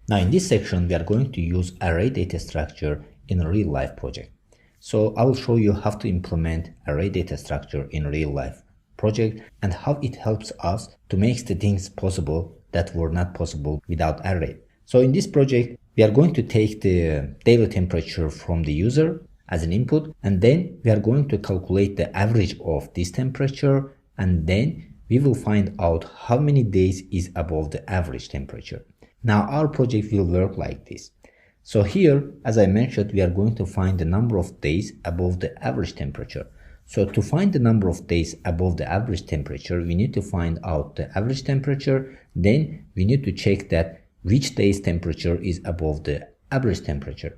Now in this section, we are going to use array data structure in a real life project. So I will show you how to implement array data structure in a real life project and how it helps us to make the things possible that were not possible without array. So in this project, we are going to take the daily temperature from the user as an input, and then we are going to calculate the average of this temperature, and then we will find out how many days is above the average temperature. Now our project will work like this. So here, as I mentioned, we are going to find the number of days above the average temperature. So to find the number of days above the average temperature, we need to find out the average temperature. Then we need to check that which day's temperature is above the average temperature.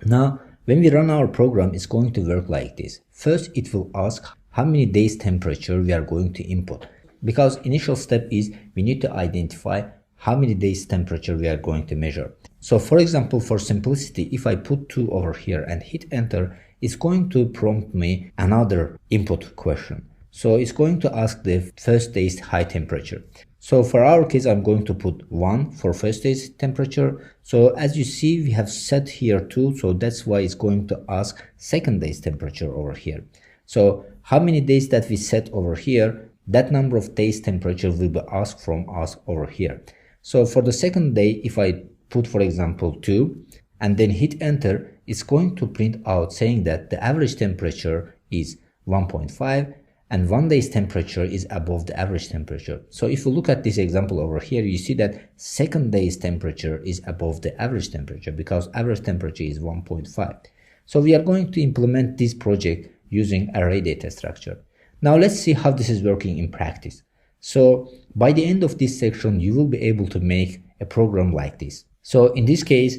Now, when we run our program, it's going to work like this. First, it will ask how many days temperature we are going to input. Because initial step is we need to identify how many days temperature we are going to measure. So for example, for simplicity, if I put 2 over here and hit enter, it's going to prompt me another input question. So it's going to ask the first day's high temperature. So for our case, I'm going to put 1 for first day's temperature. So as you see, we have set here 2. So that's why it's going to ask second day's temperature over here. So how many days that we set over here, that number of days temperature will be asked from us over here. So for the second day, if I put, for example, 2 and then hit enter, it's going to print out saying that the average temperature is 1.5 and 1 day's temperature is above the average temperature. So if you look at this example over here, you see that second day's temperature is above the average temperature because average temperature is 1.5. So we are going to implement this project using array data structure. Now let's see how this is working in practice. So by the end of this section, you will be able to make a program like this. So in this case,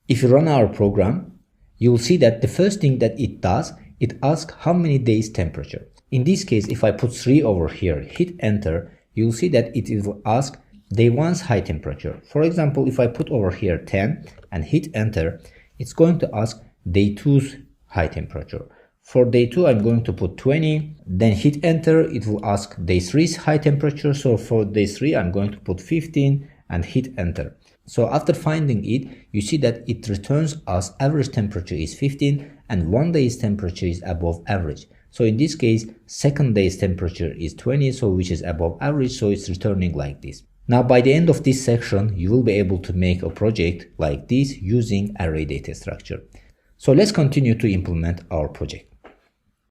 if you run our program, you will see that the first thing that it does, it asks how many days temperature. In this case, if I put 3 over here, hit enter, you will see that it will ask day 1's high temperature. For example, if I put over here 10 and hit enter, it's going to ask day 2's high temperature. For day 2, I'm going to put 20, then hit enter, it will ask day 3's high temperature. So for day 3, I'm going to put 15 and hit enter. So after finding it, you see that it returns us average temperature is 15 and 1 day's temperature is above average. So in this case, second day's temperature is 20, so which is above average, so it's returning like this. Now by the end of this section, you will be able to make a project like this using array data structure. So let's continue to implement our project.